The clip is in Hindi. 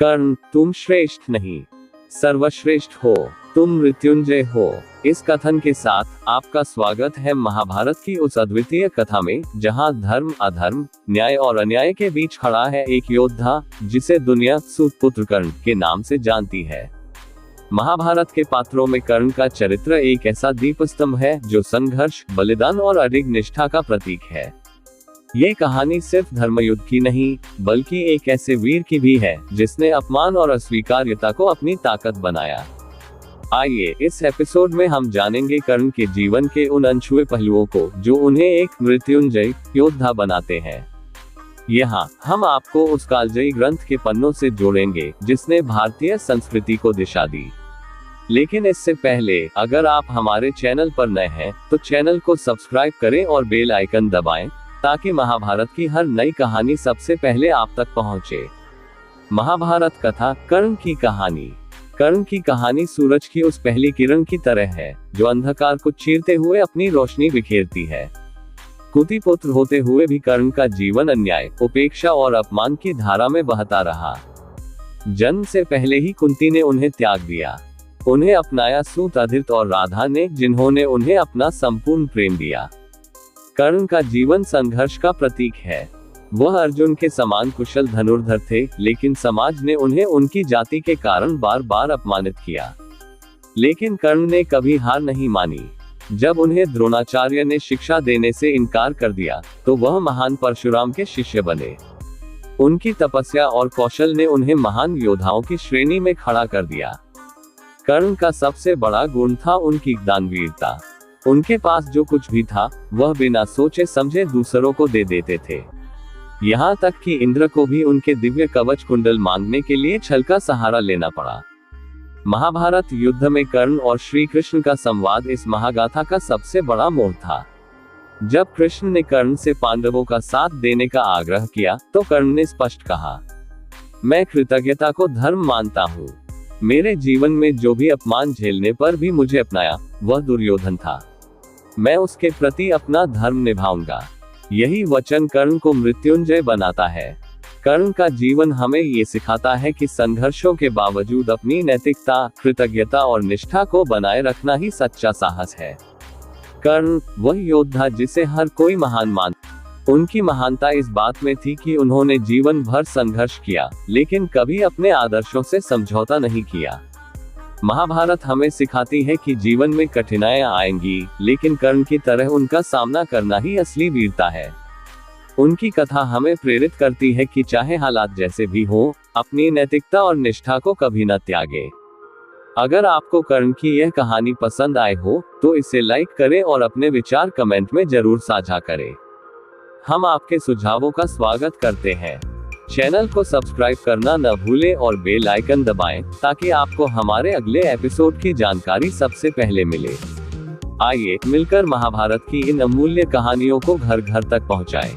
कर्ण, तुम श्रेष्ठ नहीं, सर्वश्रेष्ठ हो, तुम मृत्युंजय हो। इस कथन के साथ आपका स्वागत है महाभारत की उस अद्वितीय कथा में, जहां धर्म अधर्म, न्याय और अन्याय के बीच खड़ा है एक योद्धा, जिसे दुनिया सूतपुत्र कर्ण के नाम से जानती है। महाभारत के पात्रों में कर्ण का चरित्र एक ऐसा दीपस्तंभ है जो संघर्ष, बलिदान और अडिग निष्ठा का प्रतीक है। ये कहानी सिर्फ धर्मयुद्ध की नहीं, बल्कि एक ऐसे वीर की भी है जिसने अपमान और अस्वीकार्यता को अपनी ताकत बनाया। आइए इस एपिसोड में हम जानेंगे कर्ण के जीवन के उन अनछुए पहलुओं को जो उन्हें एक मृत्युंजय योद्धा बनाते हैं। यहाँ हम आपको उस कालजयी ग्रंथ के पन्नों से जोड़ेंगे जिसने भारतीय संस्कृति को दिशा दी। लेकिन इससे पहले अगर आप हमारे चैनल पर नए हैं तो चैनल को सब्सक्राइब करें और बेल आइकन दबाएं, ताकि महाभारत की हर नई कहानी सबसे पहले आप तक पहुंचे। महाभारत कथा, कर्ण की कहानी। कर्ण की कहानी सूरज की उस पहली किरण की तरह है जो अंधकार को चीरते हुए अपनी रोशनी बिखेरती है। कुंती पुत्र होते हुए भी कर्ण का जीवन अन्याय, उपेक्षा और अपमान की धारा में बहता रहा। जन्म से पहले ही कुंती ने उन्हें त्याग दिया। उन्हें अपनाया सूत, अदिति और राधा ने, जिन्होंने उन्हें अपना संपूर्ण प्रेम दिया। कर्ण का जीवन संघर्ष का प्रतीक है। वह अर्जुन के समान कुशल धनुर्धर थे, लेकिन समाज ने उन्हें उनकी जाति के कारण बार बार अपमानित किया। लेकिन कर्ण ने कभी हार नहीं मानी। जब उन्हें द्रोणाचार्य ने शिक्षा देने से इनकार कर दिया, तो वह महान परशुराम के शिष्य बने। उनकी तपस्या और कौशल ने उन्हें महान योद्धाओं की श्रेणी में खड़ा कर दिया। कर्ण का सबसे बड़ा गुण था उनकी दानवीरता। उनके पास जो कुछ भी था, वह बिना सोचे समझे दूसरों को दे देते थे। यहाँ तक कि इंद्र को भी उनके दिव्य कवच कुंडल मांगने के लिए छल का सहारा लेना पड़ा। महाभारत युद्ध में कर्ण और श्री कृष्ण का संवाद इस महागाथा का सबसे बड़ा मोड़ था। जब कृष्ण ने कर्ण से पांडवों का साथ देने का आग्रह किया, तो कर्ण ने स्पष्ट कहा, मैं कृतज्ञता को धर्म मानता हूँ। मेरे जीवन में जो भी अपमान झेलने पर भी मुझे अपनाया, वह दुर्योधन था। मैं उसके प्रति अपना धर्म निभाऊंगा। यही वचन कर्ण को मृत्युंजय बनाता है। कर्ण का जीवन हमें ये सिखाता है कि संघर्षों के बावजूद अपनी नैतिकता, कृतज्ञता और निष्ठा को बनाए रखना ही सच्चा साहस है। कर्ण वह योद्धा जिसे हर कोई महान मानता। उनकी महानता इस बात में थी कि उन्होंने जीवन भर संघर्ष किया, लेकिन कभी अपने आदर्शों से समझौता नहीं किया। महाभारत हमें सिखाती है कि जीवन में कठिनाइयां आएंगी, लेकिन कर्ण की तरह उनका सामना करना ही असली वीरता है। उनकी कथा हमें प्रेरित करती है कि चाहे हालात जैसे भी हों, अपनी नैतिकता और निष्ठा को कभी न त्यागे। अगर आपको कर्ण की यह कहानी पसंद आए हो, तो इसे लाइक करें और अपने विचार कमेंट में जरूर साझा करें। हम आपके सुझावों का स्वागत करते हैं। चैनल को सब्सक्राइब करना न भूलें और बेल आइकन दबाएं, ताकि आपको हमारे अगले एपिसोड की जानकारी सबसे पहले मिले। आइए मिलकर महाभारत की इन अमूल्य कहानियों को घर घर तक पहुंचाएं।